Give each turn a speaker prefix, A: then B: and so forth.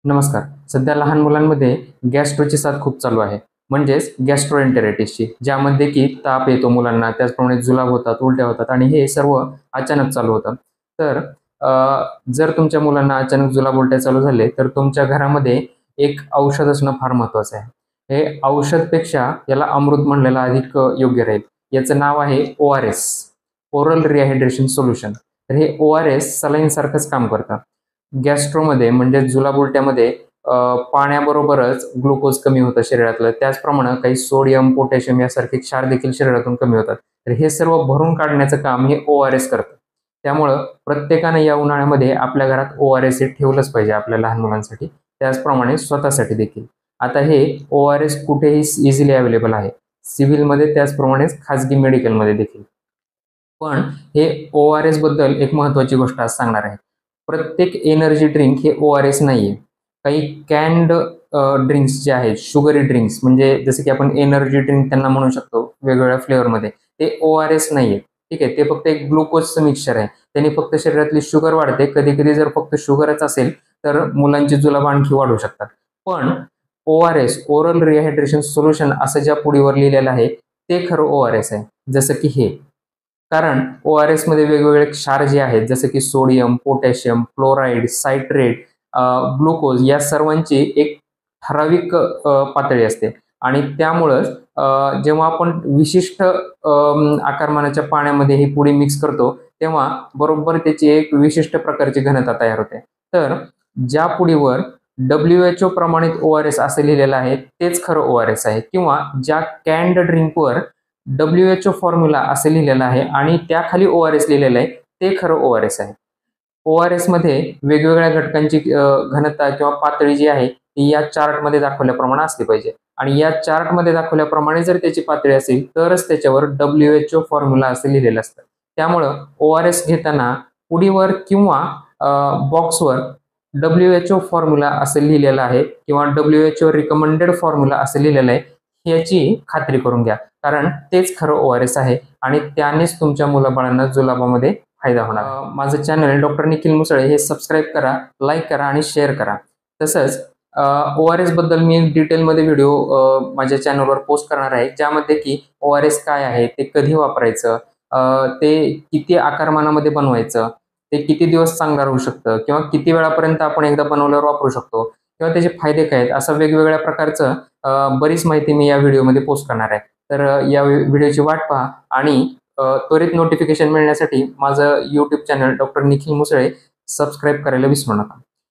A: नमस्कार. सध्या लहान मुलांमध्ये गॅस्ट्रोची साथ खूप चालू आहे. म्हणजेच गॅस्ट्रोएंटेरायटिसची, ज्यामध्ये की ताप येतो मुलांना, त्याचप्रमाणे जुलाब होतात, उलट्या होतात आणि हे सर्व अचानक चालू होतं. तर जर तुमच्या मुलांना अचानक जुलाब, उलट्या चालू झाले, तर तुमच्या घरामध्ये एक औषध असणं फार महत्त्वाचं आहे. हे औषधपेक्षा याला अमृत म्हणलेलं अधिक योग्य राहील. याचं नाव आहे ORS, ओरल रिहायड्रेशन सोल्युशन. तर हे ORS सलाईनसारखंच काम करतं. गॅस्ट्रोमध्ये म्हणजे जुलाब उलट्यामध्ये पाण्याबरोबरच ग्लुकोज कमी होतं शरीरातलं. त्याचप्रमाणे काही सोडियम, पोटॅशियम यासारखे क्षार देखील शरीरातून कमी होतात. तर हे सर्व भरून काढण्याचं काम हे ORS करतं. त्यामुळं प्रत्येकानं या उन्हाळ्यामध्ये आपल्या घरात ORS हे ठेवलंच पाहिजे आपल्या लहान मुलांसाठी, त्याचप्रमाणे स्वतःसाठी देखील. आता हे ORS कुठेही इझिली अवेलेबल आहे. सिव्हिलमध्ये त्याचप्रमाणेच खाजगी मेडिकलमध्ये देखील. पण हे ORS बद्दल एक महत्त्वाची गोष्ट आज सांगणार आहे. प्रत्येक एनर्जी ड्रिंक हे ORS नाहीये. काही कॅन्ड ड्रिंक्स जे आहेत, शुगरी ड्रिंक्स म्हणजे जसं की आपण एनर्जी ड्रिंक त्यांना म्हणू शकतो वेगवेगळ्या फ्लेवरमध्ये. ते ORS नाहीये. ठीक आहे. ते फक्त एक ग्लुकोजचं मिक्सचर आहे. त्याने फक्त शरीरातली शुगर वाढते. कधी-कधी जर फक्त शुगरच असेल, तर मुलांची जुलाब आणखी वाढू शकतात. पण ORS, ओरल रिहायड्रेशन सोल्युशन असं ज्या पुडीवर लिहिलेलं आहे, ते खरं ORS आहे. जसं की हे. कारण ORS मध्ये वेगवेगळे क्षार जे आहेत, जसं की sodium, potassium, fluoride, citrate, glucose या सर्वांची एक ठराविक पातळी असते आणि त्यामुळंच जेव्हा आपण विशिष्ट आकारमानाच्या पाण्यामध्ये ही पुडी मिक्स करतो, तेव्हा बरोबर त्याची एक विशिष्ट प्रकारची घनता तयार होते. तर ज्या पुडीवर WHO प्रमाणित ORS असं लिहिलेलं आहे, तेच खरं ORS आहे किंवा ज्या कॅन्ड ड्रिंकवर WHO फॉर्म्युला असं लिहिलेलं आहे आणि त्याखाली ORS लिहिलेलं आहे, ते खरं ORS आहे. ORS मध्ये वेगवेगळ्या घटकांची घनता किंवा पातळी जी आहे, ती या चार्टमध्ये दाखवल्याप्रमाणे असली पाहिजे आणि या चार्टमध्ये दाखवल्याप्रमाणे जर त्याची पातळी असेल, तरच त्याच्यावर WHO फॉर्म्युला असं लिहिलेलं असतं. त्यामुळं ORS घेताना पुडीवर किंवा बॉक्सवर WHO फॉर्म्युला असं लिहिलेलं आहे किंवा WHO रिकमेंडेड फॉर्म्युला असं लिहिलेलं आहे, याची खात्री करून घ्या. कारण तेच खरं ORS आहे आणि त्यानेच तुमच्या मुलाबाळांना जुलाबामध्ये फायदा होणार. माझं चॅनल डॉक्टर निखिल मुसळे हे सबस्क्राईब करा, लाईक करा आणि शेअर करा. तसंच ORS बद्दल मी डिटेलमध्ये व्हिडिओ माझ्या चॅनलवर पोस्ट करणार आहे, ज्यामध्ये की ORS काय आहे, ते कधी वापरायचं, ते किती आकारमानामध्ये बनवायचं, ते किती दिवस चांगलं राहू शकतं किंवा किती वेळापर्यंत आपण एकदा बनवल्यावर वापरू शकतो किंवा त्याचे फायदे काय आहेत, असं वेगवेगळ्या प्रकारचं बरीच माहिती मी या व्हिडिओमध्ये पोस्ट करणार आहे. तर या व्हिडिओची वाट पहा आणि त्वरित नोटिफिकेशन मिळण्यासाठी माझं YouTube channel doctor Nikhil Musale subscribe करायला विसरू नका.